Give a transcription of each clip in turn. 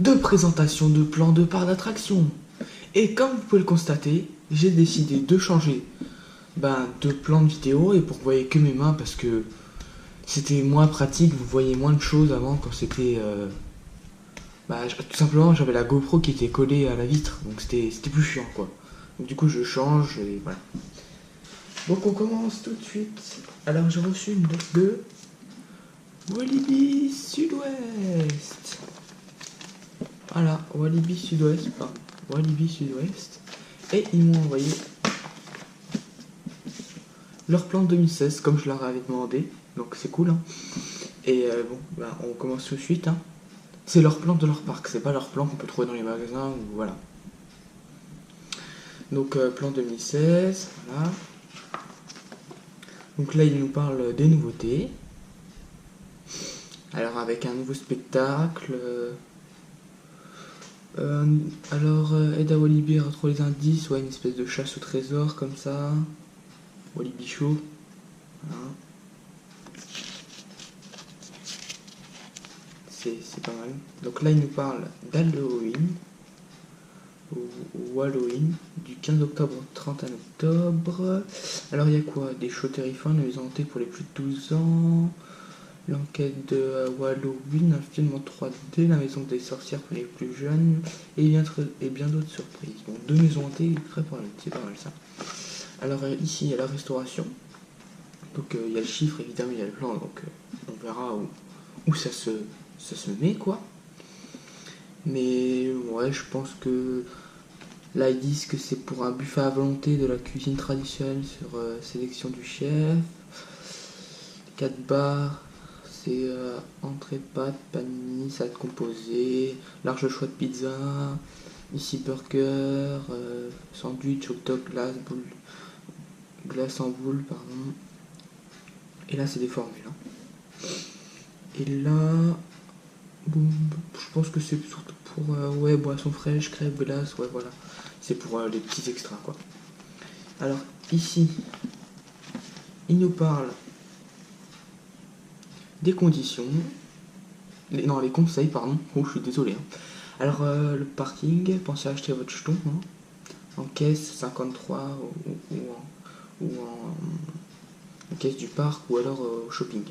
de présentation de plans de parcs d'attraction. Et comme vous pouvez le constater, j'ai décidé de changer de plan de vidéo et pour que vous voyez que mes mains parce que c'était moins pratique, vous voyez moins de choses avant quand c'était... tout simplement j'avais la GoPro qui était collée à la vitre, donc c'était plus chiant quoi. Donc du coup je change et voilà. Donc on commence tout de suite. Alors j'ai reçu une note de Walibi Sud-Ouest. Voilà, Walibi Sud-Ouest, pardon. Walibi Sud-Ouest. Et ils m'ont envoyé leur plan de 2016 comme je leur avais demandé. Donc c'est cool hein. Et on commence tout de suite hein. C'est leur plan de leur parc, c'est pas leur plan qu'on peut trouver dans les magasins ou voilà. Donc plan 2016, voilà. Donc là il nous parle des nouveautés. Alors avec un nouveau spectacle. Aide à Walibi à retrouver les indices, une espèce de chasse au trésor comme ça. Walibi Show. Voilà. C'est pas mal. Donc là il nous parle d'Halloween ou Halloween du 15 octobre au 31 octobre. Alors il y a quoi? Des shows terrifiants, la maison hantée pour les plus de 12 ans, l'enquête de Halloween, un film en 3D, la maison des sorcières pour les plus jeunes et bien d'autres surprises. Donc 2 maisons hantées, très pas mal, c'est pas mal ça. Alors ici il y a la restauration. Donc il y a le chiffre évidemment, il y a le plan, donc on verra où ça se met quoi. Mais ouais, je pense que là ils disent que c'est pour un buffet à volonté de la cuisine traditionnelle sur sélection du chef. 4 bars, c'est entrée pâtes, panini, salade composée, large choix de pizza, ici burger, sandwich, hot dog, glace en boule, pardon. Et là c'est des formules hein. Et là je pense que c'est surtout pour boissons fraîches, crêpes, glace, voilà. C'est pour les petits extras quoi. Alors ici, il nous parle des conditions, les conseils pardon. Oh je suis désolé hein. Alors le parking, pensez à acheter votre jeton hein. En caisse 53 ou en caisse du parc ou alors au shopping.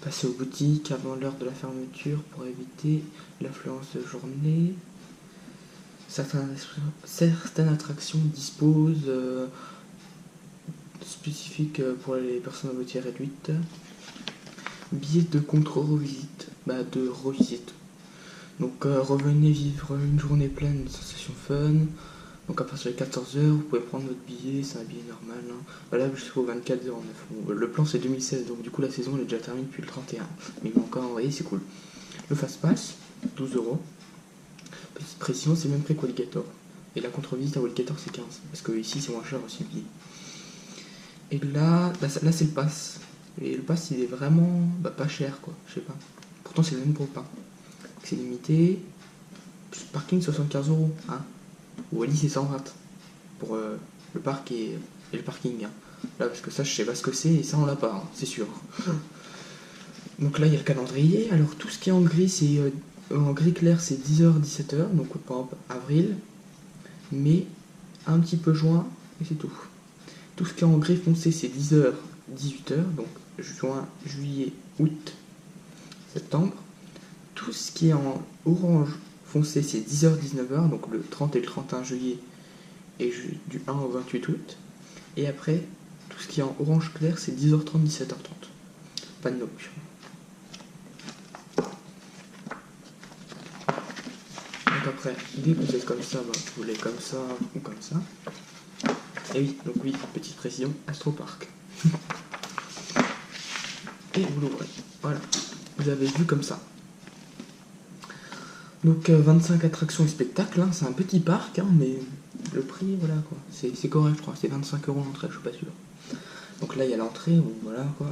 Passer aux boutiques avant l'heure de la fermeture pour éviter l'affluence de journée. Certaines attractions disposent spécifiques pour les personnes à moitié réduite. Billets de contre-revisite, de revisite. Donc revenez vivre une journée pleine de sensations fun. Donc à partir de 14h, vous pouvez prendre votre billet, c'est un billet normal. Hein. Valable jusqu'au 24/09. Le plan c'est 2016, donc du coup la saison elle est déjà terminée depuis le 31. Mais il m'a encore envoyé, c'est cool. Le fast-pass, 12€. Petite précision, c'est le même prix qu'Alligator. Et la contre-visite à Alligator c'est 15. Parce que ici c'est moins cher aussi le billet. Et là c'est le pass. Et le pass il est vraiment pas cher quoi, je sais pas. Pourtant c'est le même pour le pain. C'est limité. Parking 75€. Hein. Wally c'est 120 pour le parc et le parking hein. Là parce que ça je sais pas ce que c'est et ça on l'a pas hein, c'est sûr. Donc là il y a le calendrier. Alors tout ce qui est en gris c'est en gris clair c'est 10h 17h, donc par exemple avril, mai, un petit peu juin et c'est tout. Tout ce qui est en gris foncé c'est 10h 18h, donc juin, juillet, août, septembre. Tout ce qui est en orange foncé c'est 10h 19h, donc le 30 et le 31 juillet et du 1 au 28 août. Et après tout ce qui est en orange clair c'est 10h30 17h30. Pas de nocturne. Donc après dès que vous êtes comme ça, vous voulez comme ça ou comme ça. Et oui, donc oui, petite précision, Astro Park. Et vous l'ouvrez, voilà, vous avez vu comme ça. Donc 25 attractions et spectacles, hein. C'est un petit parc, hein, mais le prix, voilà quoi, c'est correct je crois, c'est 25€ l'entrée, je suis pas sûr. Donc là il y a l'entrée, voilà quoi.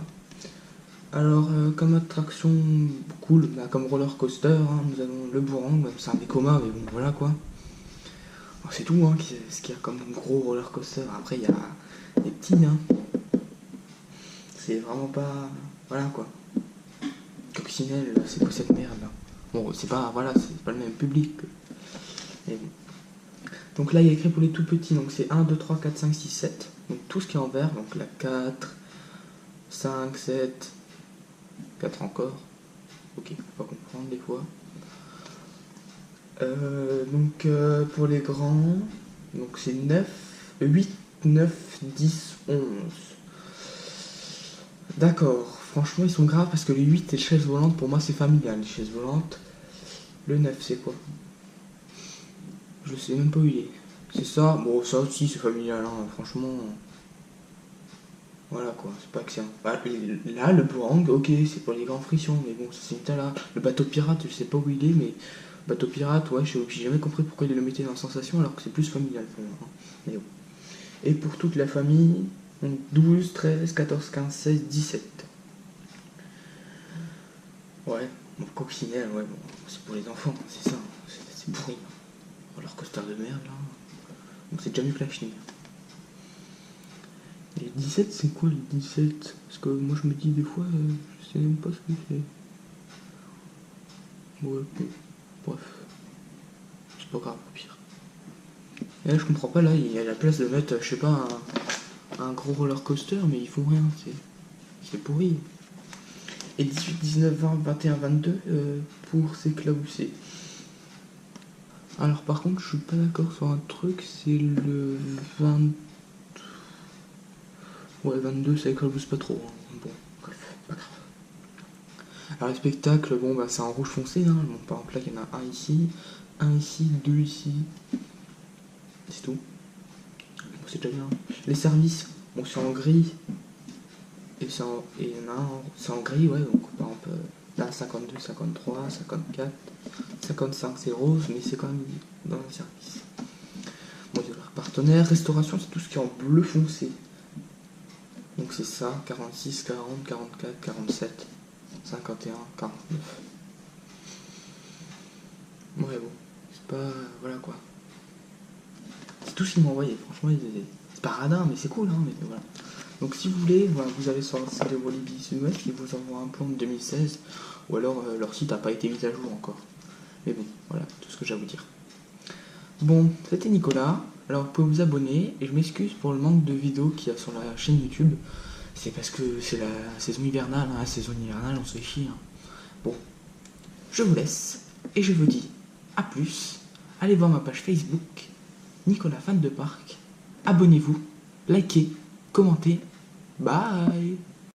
Alors comme attraction cool, comme roller coaster, hein, nous avons le Bourang, c'est un Vekoma, mais bon voilà quoi. Alors, c'est tout hein, ce qu'il y a comme gros roller coaster, après il y a des petits, hein. C'est vraiment pas, voilà quoi. Coccinelle, c'est quoi cette merde là? Bon, c'est pas, voilà, c'est pas le même public. Mais bon. Donc là, il y a écrit pour les tout petits, donc c'est 1, 2, 3, 4, 5, 6, 7. Donc tout ce qui est en vert, donc la 4, 5, 7, 4 encore. Ok, faut pas comprendre des fois. Pour les grands, donc c'est 9, 8, 9, 10, 11. D'accord, franchement ils sont graves parce que les 8 et les chaises volantes, pour moi c'est familial, les chaises volantes. Le 9 c'est quoi? Je sais même pas où il est. C'est ça, bon ça aussi c'est familial, hein, franchement. Voilà quoi, c'est pas excellent. Bah, là, le boomerang, ok, c'est pour les grands frictions, mais bon, ça c'est une là. Le bateau pirate, je sais pas où il est, mais bateau pirate, ouais, j'ai jamais compris pourquoi il le mettait dans Sensation alors que c'est plus familial pour moi. Hein. Mais bon. Et pour toute la famille, donc 12, 13, 14, 15, 16, 17. Ouais, bon, coccinelle, ouais, bon, c'est pour les enfants, c'est ça, c'est pourri. Oh, leur coaster de merde là. Donc c'est déjà mieux que la chenille. Et 17, c'est quoi les 17? Parce que moi je me dis des fois, je sais même pas ce que c'est. Ouais, bon, bref. C'est pas grave, au pire. Et là je comprends pas, là il y a la place de mettre, je sais pas, un gros roller coaster, mais ils font rien, c'est pourri. Et 18, 19, 20, 21, 22 pour s'éclabousser. Alors par contre je suis pas d'accord sur un truc, c'est le 20... Ouais, 22, ça éclabousse pas trop. Hein. Bon, bref, pas grave. Alors, les spectacles, bon, bah, c'est en rouge foncé. Hein. Bon, par exemple, là, il y en a un ici, 2 ici. C'est tout. Bon, c'est déjà bien. Les services, bon, c'est en gris. Et il y en a un, c'est en gris, ouais. Donc, par exemple, là, 52, 53, 54, 55, c'est rose, mais c'est quand même dans le service. Bon, il y a leurs partenaires. Restauration, c'est tout ce qui est en bleu foncé. Donc c'est ça, 46, 40, 44, 47, 51, 49. Ouais bon, c'est pas... Voilà quoi. C'est tout ce qu'ils m'ont envoyé, franchement, c'est pas radin, mais c'est cool, hein, mais voilà. Donc si vous voulez, voilà, vous allez sur le site de Walibi Sud-Ouest qui vous envoie un plan de 2016, ou alors leur site n'a pas été mis à jour encore. Mais bon, voilà, tout ce que j'ai à vous dire. Bon, c'était Nicolas, alors vous pouvez vous abonner, et je m'excuse pour le manque de vidéos qu'il y a sur la chaîne YouTube. C'est parce que c'est la saison hivernale, hein, la saison hivernale, on se fait chier. Hein. Bon, je vous laisse, et je vous dis à plus. Allez voir ma page Facebook, Nicolas Fan de Parc. Abonnez-vous, likez, commentez. Bye.